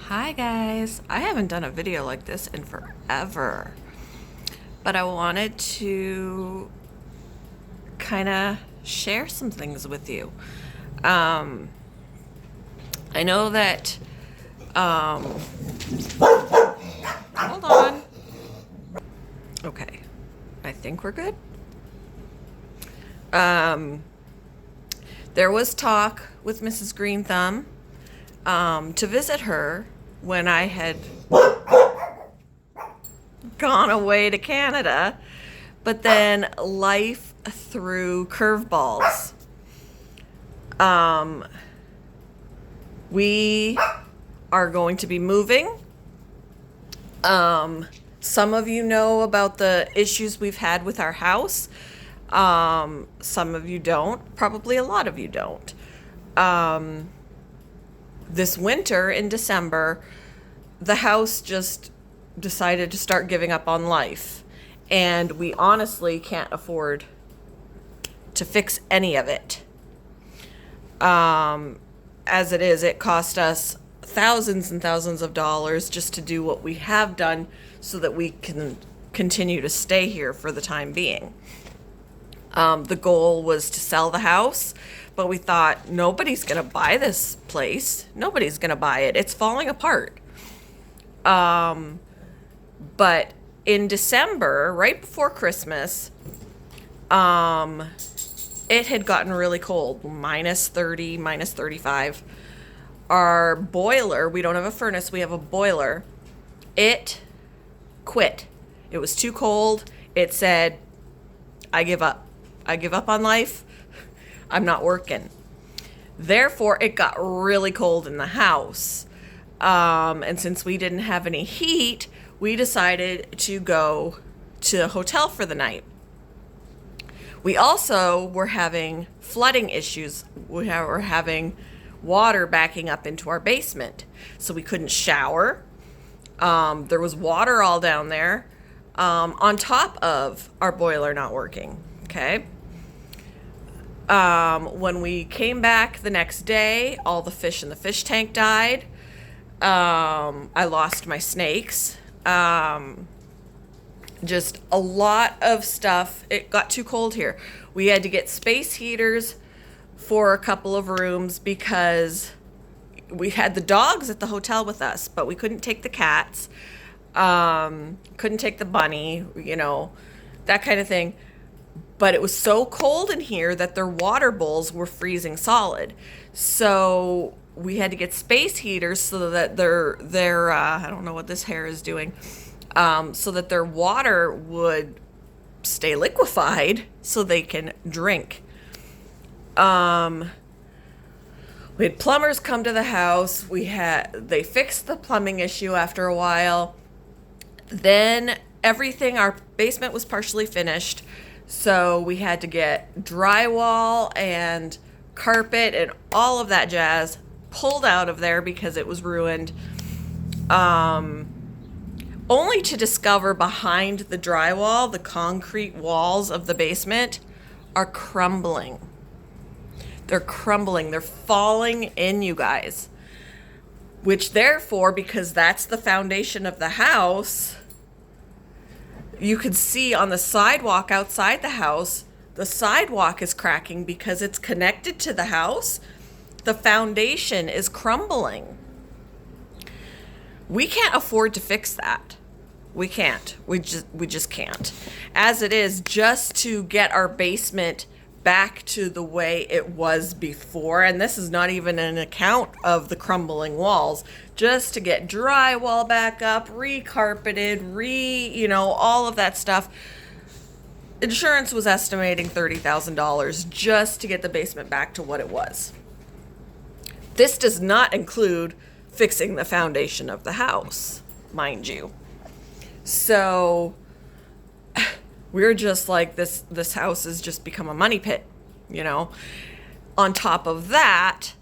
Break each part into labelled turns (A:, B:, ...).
A: Hi guys, I haven't done a video like this in forever, but I wanted to kind of share some things with you. Um, I know that, hold on. Okay, I think we're good. Um, there was talk with Mrs. Green Thumb to visit her when I had gone away to Canada, but then life threw curveballs. Um, we are going to be moving. Some of you know about the issues we've had with our house. Some of you don't. Probably a lot of you don't. This winter in December, the house just decided to start giving up on life. And we honestly can't afford to fix any of it. As it is, it cost us thousands and thousands of dollars just to do what we have done so that we can continue to stay here for the time being. The goal was to sell the house, but we thought nobody's going to buy this place. Nobody's going to buy it. It's falling apart. But in December, right before Christmas, it had gotten really cold, minus 30, minus 35. Our boiler, we don't have a furnace, we have a boiler. It quit. It was too cold. It said, I give up. I give up on life. I'm not working. Therefore, it got really cold in the house. And since we didn't have any heat, we decided to go to a hotel for the night. We also were having flooding issues. We were having water backing up into our basement. So we couldn't shower. There was water all down there, on top of our boiler not working. Okay. When we came back the next day, all the fish in the fish tank died. I lost my snakes. Just a lot of stuff. It got too cold here. We had to get space heaters for a couple of rooms because we had the dogs at the hotel with us, but we couldn't take the cats. Couldn't take the bunny, that kind of thing. But it was so cold in here that their water bowls were freezing solid. So we had to get space heaters so that their I don't know what this hair is doing, so that their water would stay liquefied so they can drink. We had plumbers come to the house. They fixed the plumbing issue after a while. Then our basement was partially finished. So we had to get drywall and carpet and all of that jazz pulled out of there because it was ruined. Only to discover behind the drywall, the concrete walls of the basement are crumbling. They're crumbling. They're falling in, you guys. Which therefore, because that's the foundation of the house, you could see on the sidewalk outside the house, the sidewalk is cracking because it's connected to the house. The foundation is crumbling. We can't afford to fix that. We can't. We just can't. As it is, just to get our basement back to the way it was before, and this is not even an account of the crumbling walls, just to get drywall back up, re-carpeted, all of that stuff. Insurance was estimating $30,000 just to get the basement back to what it was. This does not include fixing the foundation of the house, mind you. So we're just like, this house has just become a money pit, On top of that,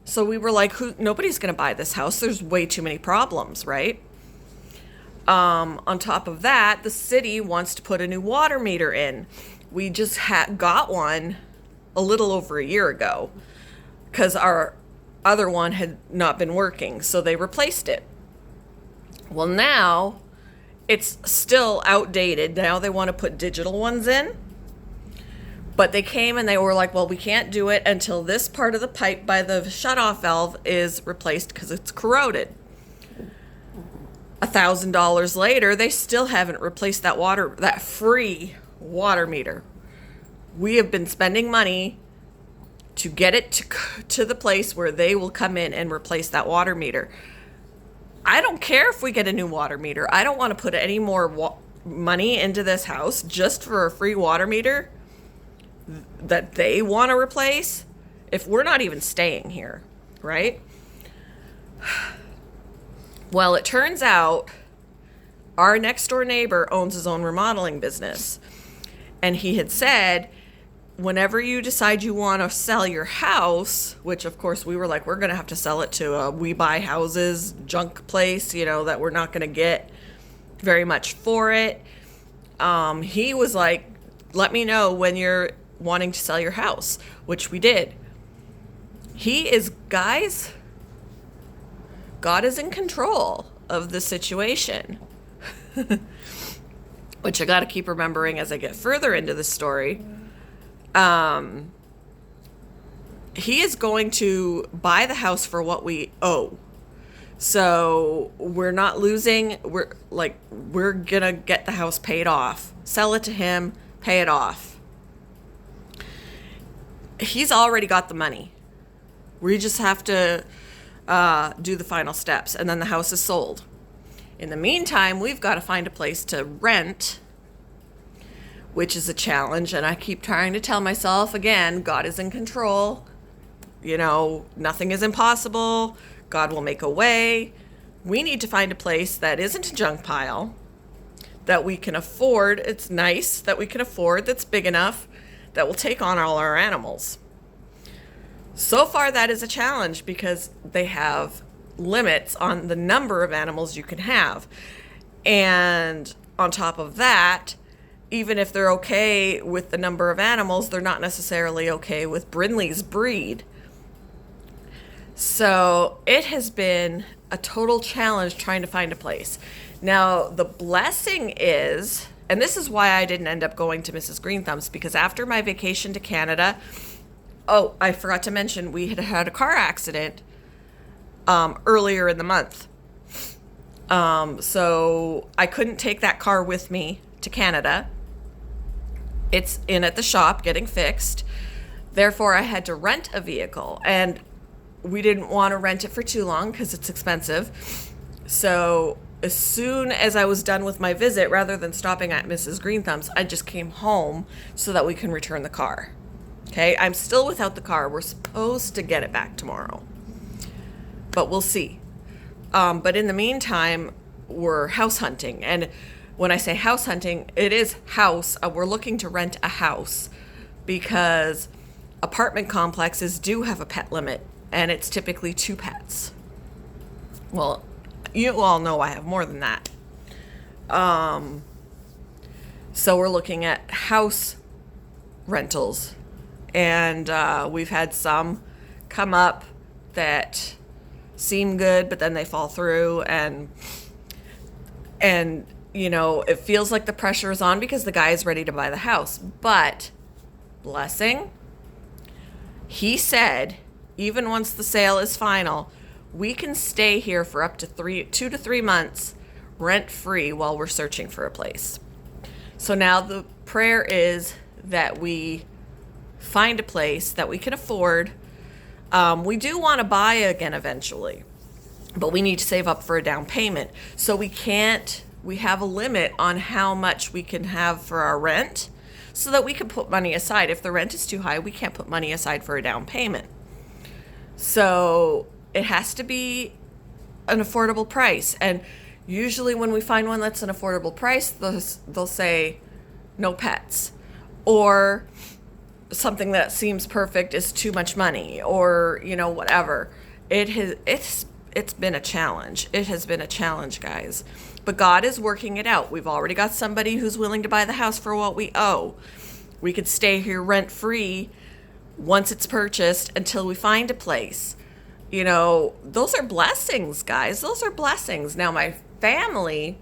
A: so we were like, nobody's going to buy this house. There's way too many problems, right? On top of that, the city wants to put a new water meter in. We just got one a little over a year ago because our other one had not been working, so they replaced it. Well, now it's still outdated. Now they want to put digital ones in. But they came and they were like, well, we can't do it until this part of the pipe by the shutoff valve is replaced because it's corroded. $1,000 later, they still haven't replaced that free water meter. We have been spending money to get it to the place where they will come in and replace that water meter. I don't care if we get a new water meter. I don't want to put any more money into this house just for a free water meter that they want to replace if we're not even staying here, right? Well, it turns out our next door neighbor owns his own remodeling business. And he had said, whenever you decide you want to sell your house, which of course we were like, we're going to have to sell it to a We Buy Houses junk place, that we're not going to get very much for it. He was like, let me know when you're wanting to sell your house, which we did. Guys, God is in control of the situation, which I got to keep remembering as I get further into the story. He is going to buy the house for what we owe. So we're not losing. We're going to get the house paid off, sell it to him, pay it off. He's already got the money. We just have to do the final steps, and then the house is sold. In the meantime, we've got to find a place to rent, which is a challenge, and I keep trying to tell myself, again, God is in control. Nothing is impossible. God will make a way. We need to find a place that isn't a junk pile, that we can afford. It's nice, that we can afford, that's big enough, that will take on all our animals. So far, that is a challenge because they have limits on the number of animals you can have. And on top of that, even if they're okay with the number of animals, they're not necessarily okay with Brindley's breed. So it has been a total challenge trying to find a place. Now, the blessing is, and this is why I didn't end up going to Mrs. Green Thumbs, because after my vacation to Canada, I forgot to mention we had a car accident earlier in the month. So I couldn't take that car with me to Canada. It's in at the shop getting fixed. Therefore, I had to rent a vehicle, and we didn't want to rent it for too long because it's expensive. So as soon as I was done with my visit, rather than stopping at Mrs. Green Thumbs, I just came home so that we can return the car. Okay, I'm still without the car. We're supposed to get it back tomorrow, but we'll see. But in the meantime, we're house hunting. And when I say house hunting, it is house. We're looking to rent a house because apartment complexes do have a pet limit, and it's typically 2 pets. Well, you all know I have more than that. So we're looking at house rentals. And we've had some come up that seem good, but then they fall through. And it feels like the pressure is on because the guy is ready to buy the house. But, blessing, he said, even once the sale is final, we can stay here for up to 2 to 3 months rent-free while we're searching for a place. So now the prayer is that we find a place that we can afford. We do want to buy again eventually, but we need to save up for a down payment. So we have a limit on how much we can have for our rent so that we can put money aside. If the rent is too high, we can't put money aside for a down payment. So it has to be an affordable price. And usually when we find one that's an affordable price, they'll say no pets, or something that seems perfect is too much money, or whatever. It's been a challenge. It has been a challenge, guys. But God is working it out. We've already got somebody who's willing to buy the house for what we owe. We could stay here rent free once it's purchased until we find a place. Those are blessings, guys. Those are blessings. Now, my family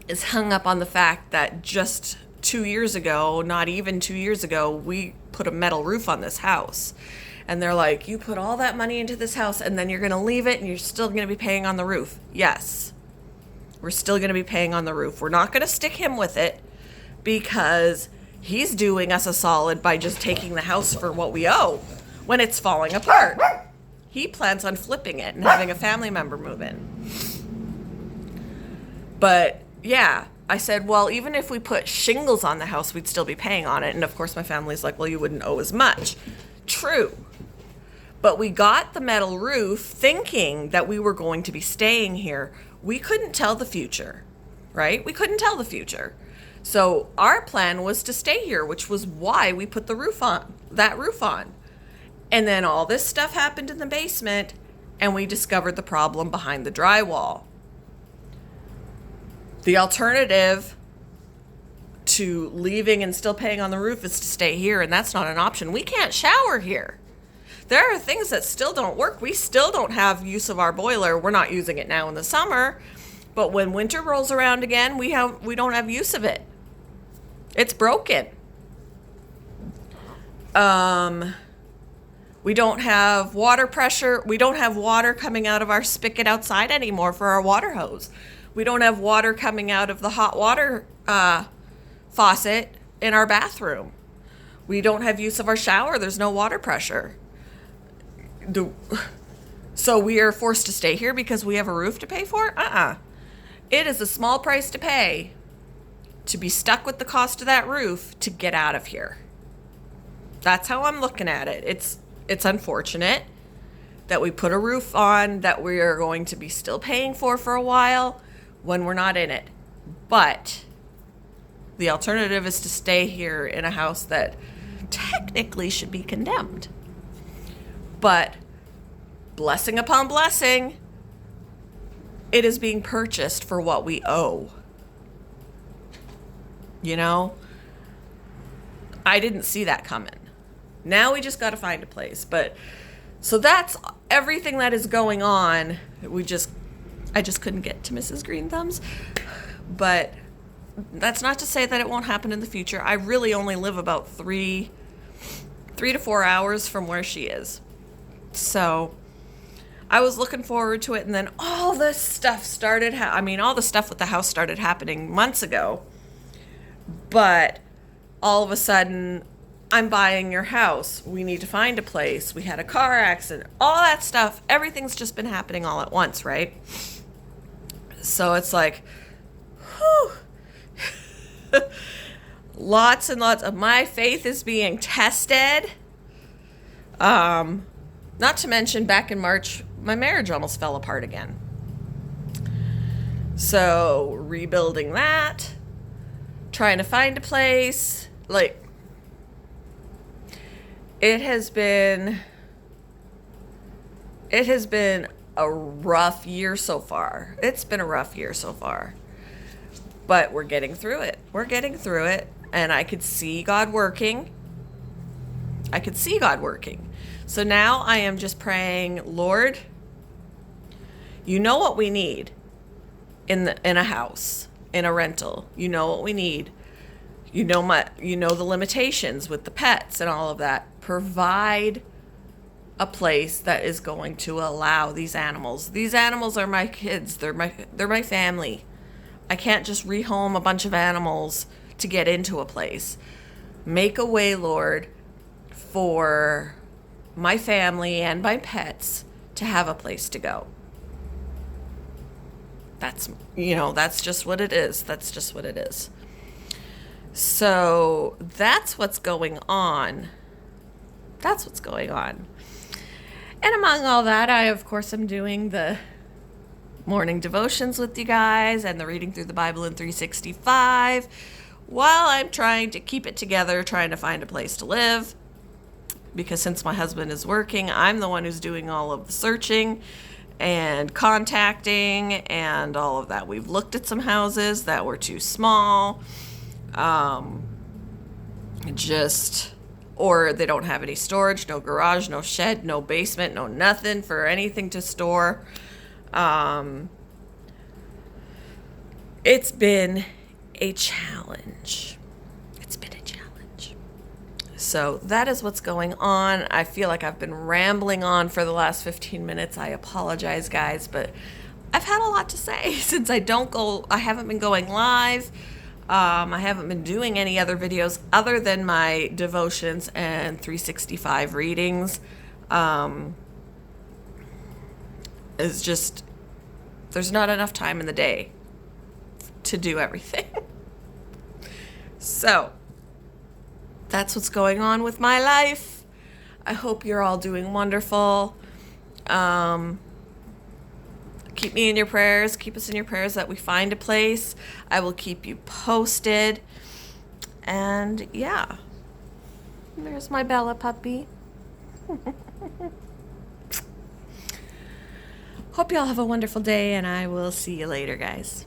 A: is hung up on the fact that just 2 years ago, not even 2 years ago, we put a metal roof on this house. And they're like, you put all that money into this house and then you're going to leave it and you're still going to be paying on the roof. Yes, we're still going to be paying on the roof. We're not going to stick him with it because he's doing us a solid by just taking the house for what we owe when it's falling apart. He plans on flipping it and having a family member move in. But yeah, I said, well, even if we put shingles on the house, we'd still be paying on it. And of course, my family's like, well, you wouldn't owe as much. True. But we got the metal roof thinking that we were going to be staying here. We couldn't tell the future, right? We couldn't tell the future. So our plan was to stay here, which was why we put the roof on, that roof on. And then all this stuff happened in the basement, and we discovered the problem behind the drywall. The alternative to leaving and still paying on the roof is to stay here, and that's not an option. We can't shower here. There are things that still don't work. We still don't have use of our boiler. We're not using it now in the summer, but when winter rolls around again, we don't have use of it. It's broken. We don't have water pressure. We don't have water coming out of our spigot outside anymore for our water hose. We don't have water coming out of the hot water faucet in our bathroom. We don't have use of our shower. There's no water pressure. So we are forced to stay here because we have a roof to pay for? It is a small price to pay to be stuck with the cost of that roof to get out of here. That's how I'm looking at it. It's unfortunate that we put a roof on that we are going to be still paying for a while when we're not in it. But the alternative is to stay here in a house that technically should be condemned. But blessing upon blessing, it is being purchased for what we owe. You know? I didn't see that coming. Now we just got to find a place. But so that's everything that is going on. I just couldn't get to Mrs. Green Thumbs. But that's not to say that it won't happen in the future. I really only live about 3 to 4 hours from where she is. So I was looking forward to it, and then all this stuff started all the stuff with the house started happening months ago. But all of a sudden, I'm buying your house. We need to find a place. We had a car accident. All that stuff. Everything's just been happening all at once, right? So it's like, whew. Lots and lots of my faith is being tested. Not to mention, back in March, my marriage almost fell apart again. So rebuilding that, trying to find a place, it has been a rough year so far. It's been a rough year so far. But we're getting through it. And I could see God working. So now I am just praying, Lord, you know what we need in a house, in a rental. You know what we need. You know the limitations with the pets and all of that. Provide a place that is going to allow these animals. These animals are my kids. They're my family. I can't just rehome a bunch of animals to get into a place. Make a way, Lord, for my family and my pets to have a place to go. That's just what it is. So that's what's going on. And among all that, I, of course, am doing the morning devotions with you guys and the reading through the Bible in 365 while I'm trying to keep it together, trying to find a place to live. Because since my husband is working, I'm the one who's doing all of the searching and contacting and all of that. We've looked at some houses that were too small, or they don't have any storage, no garage, no shed, no basement, no nothing for anything to store. It's been a challenge. It's been a challenge. So that is what's going on. I feel like I've been rambling on for the last 15 minutes. I apologize, guys, but I've had a lot to say since I haven't been going live. I haven't been doing any other videos other than my devotions and 365 readings. It's just, there's not enough time in the day to do everything. So, that's what's going on with my life. I hope you're all doing wonderful. Keep me in your prayers. Keep us in your prayers that we find a place. I will keep you posted. And yeah, there's my Bella puppy. Hope y'all have a wonderful day, and I will see you later, guys.